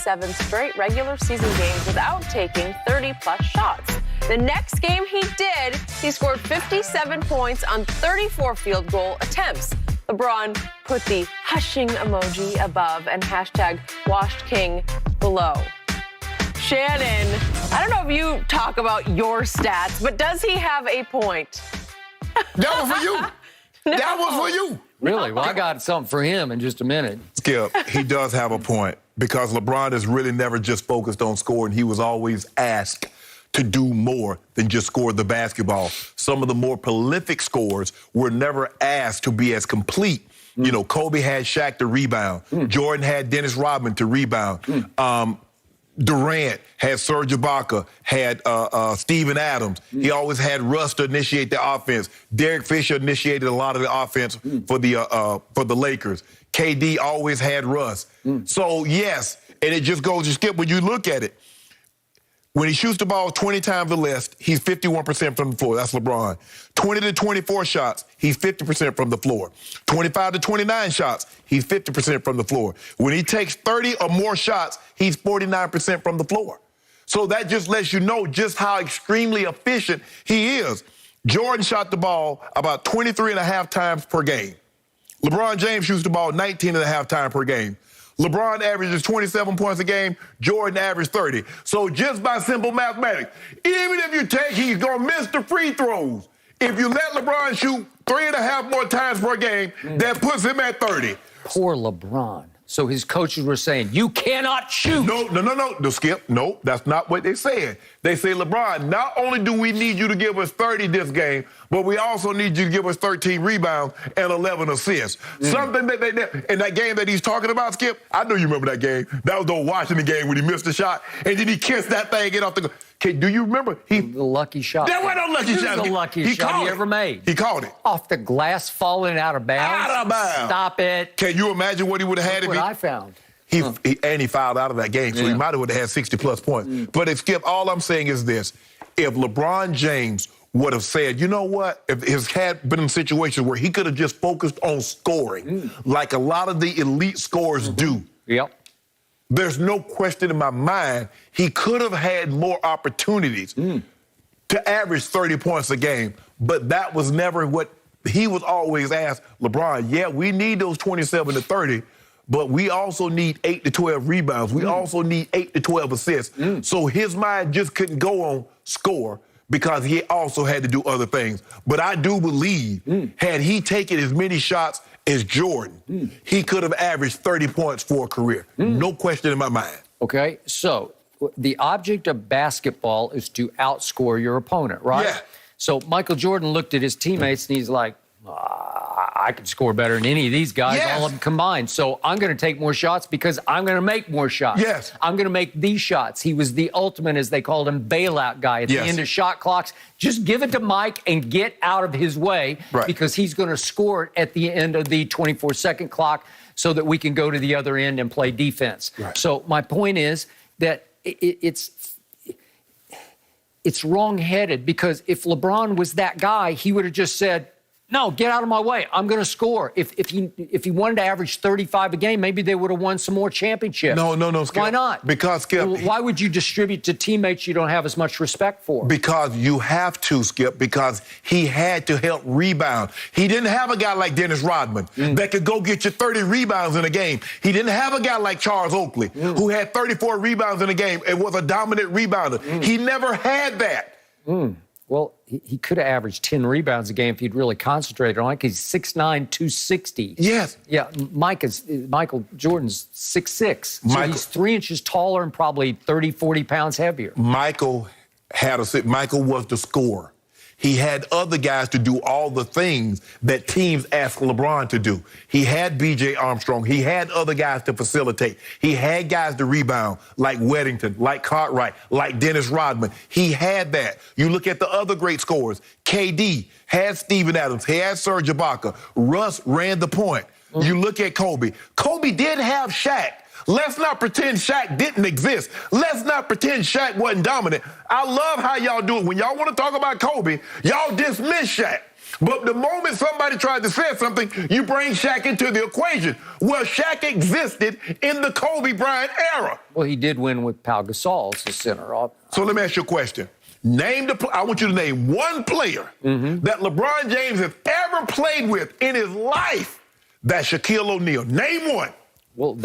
37 straight regular season games without taking 30-plus shots. The next game he did, he scored 57 points on 34 field goal attempts. LeBron put the hushing emoji above and hashtag washed king below. Shannon, I don't know if you talk about your stats, but does he have a point? That was for you. No. That was for you. Really? Well, I got something for him in just a minute. Skip, he does have a point because LeBron is really never just focused on scoring. He was always asked to do more than just score the basketball. Some of the more prolific scorers were never asked to be as complete. You know, Kobe had Shaq to rebound. Jordan had Dennis Rodman to rebound. Durant had Serge Ibaka, had Steven Adams. He always had Russ to initiate the offense. Derek Fisher initiated a lot of the offense for the Lakers. KD always had Russ. So, yes, and it just goes to Skip, when you look at it, when he shoots the ball 20 times or less, he's 51% from the floor. That's LeBron. 20 to 24 shots, he's 50% from the floor. 25 to 29 shots, he's 50% from the floor. When he takes 30 or more shots, he's 49% from the floor. So that just lets you know just how extremely efficient he is. Jordan shot the ball about 23 and a half times per game. LeBron James shoots the ball 19 and a half times per game. LeBron averages 27 points a game. Jordan averaged 30. So just by simple mathematics, even if you take he's going to miss the free throws, if you let LeBron shoot 3.5 more times per game, that puts him at 30. Poor LeBron. So his coaches were saying, you cannot shoot. No, Skip. No, that's not what they said. They say, LeBron, not only do we need you to give us 30 this game, but we also need you to give us 13 rebounds and 11 assists. Something that they in that game that he's talking about, Skip, I know you remember that game. That was the Washington game when he missed the shot, and then he kissed that thing, get off the... Okay, do you remember? The lucky shot. That wasn't a lucky shot. The luckiest shot he ever made. He called it. Off the glass falling out of bounds. Out of bounds. Stop it. Can you imagine what he would have had if What I found. He fouled out of that game, so he might have had 60-plus points. But if Skip, all I'm saying is this. If LeBron James would have said, you know what, if his had been in situations where he could have just focused on scoring, like a lot of the elite scorers do, there's no question in my mind he could have had more opportunities to average 30 points a game. But that was never what he was always asked. LeBron, yeah, we need those 27 to 30, but we also need 8 to 12 rebounds. We also need 8 to 12 assists. So his mind just couldn't go on score because he also had to do other things. But I do believe had he taken as many shots as Jordan, he could have averaged 30 points for a career. No question in my mind. Okay, so the object of basketball is to outscore your opponent, right? Yeah. So Michael Jordan looked at his teammates and he's like, I could score better than any of these guys, all of them combined. So I'm going to take more shots because I'm going to make more shots. Yes. I'm going to make these shots. He was the ultimate, as they called him, bailout guy. At the end of shot clocks, just give it to Mike and get out of his way because he's going to score it at the end of the 24-second clock so that we can go to the other end and play defense. So my point is that it's wrong-headed because if LeBron was that guy, he would have just said, no, get out of my way. I'm going to score. If he wanted to average 35 a game, maybe they would have won some more championships. No, Skip. Why not? Because, Skip... Well, why would you distribute to teammates you don't have as much respect for? Because you have to, Skip, because he had to help rebound. He didn't have a guy like Dennis Rodman that could go get you 30 rebounds in a game. He didn't have a guy like Charles Oakley who had 34 rebounds in a game and was a dominant rebounder. He never had that. Well, he could have averaged 10 rebounds a game if he'd really concentrated on it because he's 6'9", 260. Yes. Yeah, Michael Jordan's 6'6". So he's 3 inches taller and probably 30, 40 pounds heavier. Michael was the scorer. He had other guys to do all the things that teams ask LeBron to do. He had B.J. Armstrong. He had other guys to facilitate. He had guys to rebound, like Weddington, like Cartwright, like Dennis Rodman. He had that. You look at the other great scorers. KD had Steven Adams. He had Serge Ibaka. Russ ran the point. You look at Kobe. Kobe did have Shaq. Let's not pretend Shaq didn't exist. Let's not pretend Shaq wasn't dominant. I love how y'all do it. When y'all want to talk about Kobe, y'all dismiss Shaq. But the moment somebody tried to say something, you bring Shaq into the equation. Well, Shaq existed in the Kobe Bryant era. Well, he did win with Pau Gasol as the center. So let me ask you a question. I want you to name one player that LeBron James has ever played with in his life that's Shaquille O'Neal. Name one. Well,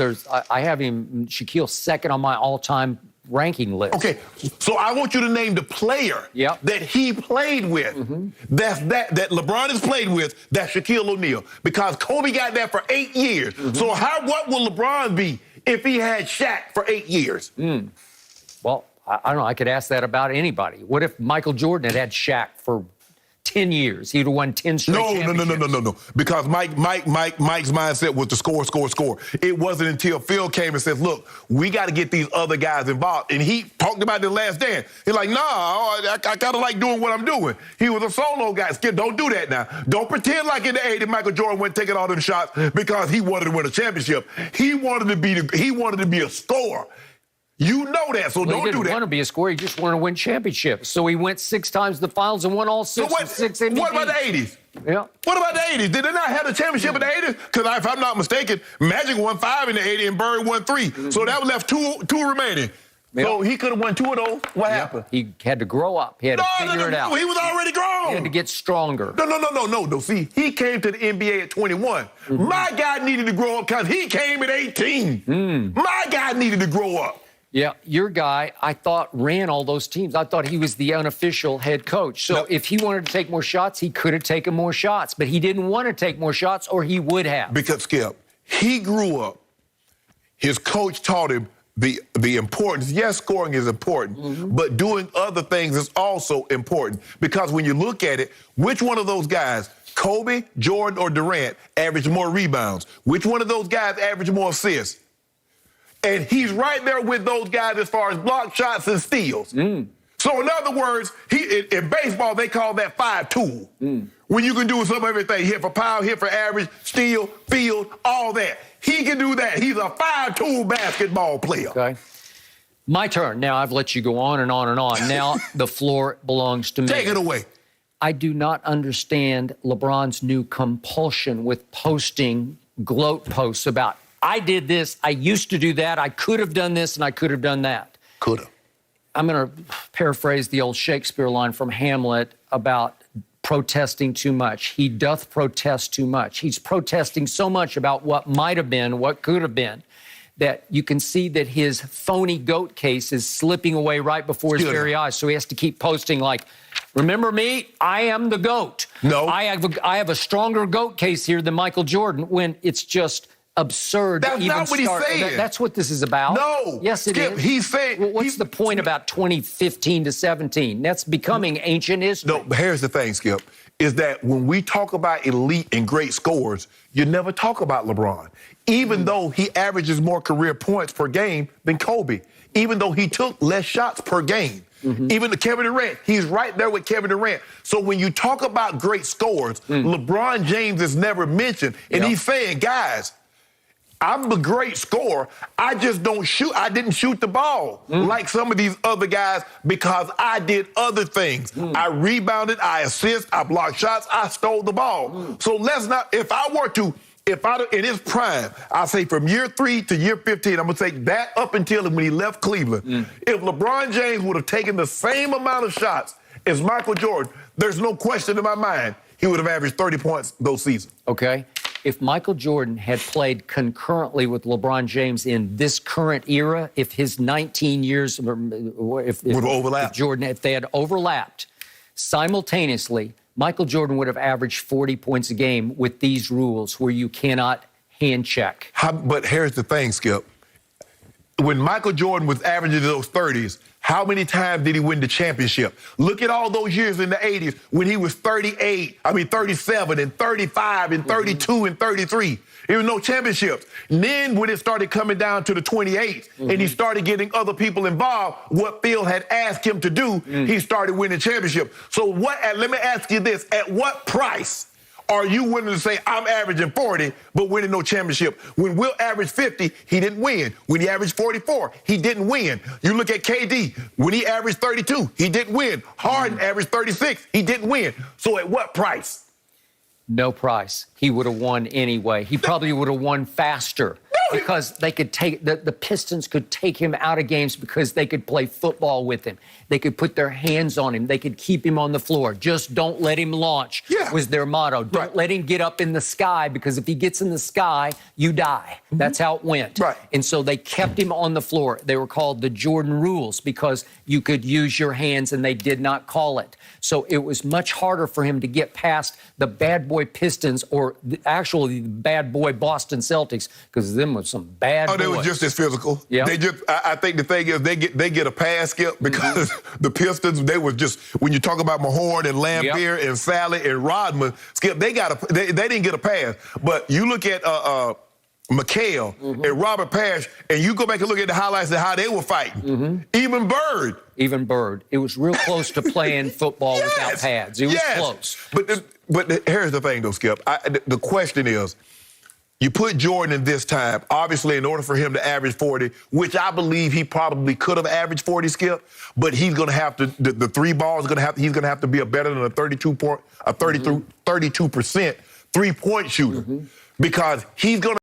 I have him, Shaquille, second on my all-time ranking list. Okay, so I want you to name the player that he played with, that LeBron has played with, that's Shaquille O'Neal, because Kobe got that for 8 years. So what will LeBron be if he had Shaq for 8 years? Well, I don't know. I could ask that about anybody. What if Michael Jordan had Shaq for 10 years? He'd have won 10 straight championships. No. Because Mike's mindset was to score. It wasn't until Phil came and said, look, we got to get these other guys involved. And he talked about the last dance. He's like, nah, I kind of like doing what I'm doing. He was a solo guy. Skip, don't do that now. Don't pretend like in the 80s Michael Jordan went taking all them shots because he wanted to win a championship. He wanted to be a scorer. You know that, so don't do that. He didn't want to be a scorer. He just wanted to win championships. So he went 6 times to the finals and won all 6 with 6 MVPs. What about the 80s? Yeah. What about the 80s? Did they not have a championship in the 80s? Because if I'm not mistaken, Magic won 5 in the 80s and Bird won 3. So that was left two remaining. Yep. So he could have won 2 of those. What happened? He had to grow up. He had to figure it out. He was already grown. He had to get stronger. No. See, he came to the NBA at 21. My guy needed to grow up because he came at 18. My guy needed to grow up. Yeah, your guy, I thought, ran all those teams. I thought he was the unofficial head coach. So if he wanted to take more shots, he could have taken more shots. But he didn't want to take more shots, or he would have. Because, Skip, he grew up. His coach taught him the importance. Yes, scoring is important, but doing other things is also important. Because when you look at it, which one of those guys, Kobe, Jordan, or Durant, averaged more rebounds? Which one of those guys averaged more assists? And he's right there with those guys as far as block shots and steals. So in other words, in baseball, they call that 5-tool. When you can do some of everything, hit for power, hit for average, steal, field, all that. He can do that. He's a 5-tool basketball player. Okay. My turn. Now, I've let you go on and on and on. Now, the floor belongs to me. Take it away. I do not understand LeBron's new compulsion with posting gloat posts about, I did this, I used to do that, I could have done this, and I could have done that. Could have. I'm going to paraphrase the old Shakespeare line from Hamlet about protesting too much. He doth protest too much. He's protesting so much about what might have been, what could have been, that you can see that his phony GOAT case is slipping away right before his very eyes. So he has to keep posting like, remember me? I am the GOAT. No. I have a stronger GOAT case here than Michael Jordan, when it's just absurd. That's not what he's saying. That's what this is about. No. Yes, it is. He's saying... Well, what's the point about 2015 to 17? That's becoming ancient history. No, but here's the thing, Skip, is that when we talk about elite and great scorers, you never talk about LeBron. Even though he averages more career points per game than Kobe. Even though he took less shots per game. Even the Kevin Durant, he's right there with Kevin Durant. So when you talk about great scorers, LeBron James is never mentioned. And he's saying, guys, I'm a great scorer. I just don't shoot. I didn't shoot the ball like some of these other guys because I did other things. I rebounded, I assist, I blocked shots, I stole the ball. So let's not, in his prime, I say from year 3 to year 15, I'm going to take that up until when he left Cleveland. If LeBron James would have taken the same amount of shots as Michael Jordan, there's no question in my mind he would have averaged 30 points those seasons. Okay. If Michael Jordan had played concurrently with LeBron James in this current era, if his 19 years, if they had overlapped simultaneously, Michael Jordan would have averaged 40 points a game with these rules where you cannot hand check. But here's the thing, Skip. When Michael Jordan was averaging those 30s, how many times did he win the championship? Look at all those years in the 80s when he was 37 and 35 and 32 and 33. There was no championships. And then when it started coming down to the 28th and he started getting other people involved, what Phil had asked him to do, he started winning championships. So let me ask you this, at what price are you willing to say, I'm averaging 40, but winning no championship? When Will averaged 50, he didn't win. When he averaged 44, he didn't win. You look at KD, when he averaged 32, he didn't win. Harden averaged 36, he didn't win. So at what price? No price. He would have won anyway. He probably would have won faster because they could take the Pistons could take him out of games because they could play football with him. They could put their hands on him. They could keep him on the floor. Just don't let him launch was their motto. Don't let him get up in the sky, because if he gets in the sky, you die. That's how it went. And so they kept him on the floor. They were called the Jordan rules because you could use your hands, and they did not call it. So it was much harder for him to get past the bad boy Pistons, or actually the bad boy Boston Celtics, because them was some bad boys. They were just as physical. Yeah. They just, I think the thing is they get a pass, Skip, because the Pistons, they were just, when you talk about Mahorn and Lampier and Sally and Rodman, Skip, they didn't get a pass. But you look at McHale and Robert Parrish, and you go back and look at the highlights of how they were fighting. Even Bird. Even Bird. It was real close to playing football without pads. It was close. But here's the thing, though, Skip. The question is, you put Jordan in this time, obviously, in order for him to average 40, which I believe he probably could have averaged 40, Skip, but he's going to have to, the three balls, he's going to have to be a better than a 32% three-point shooter, because he's going to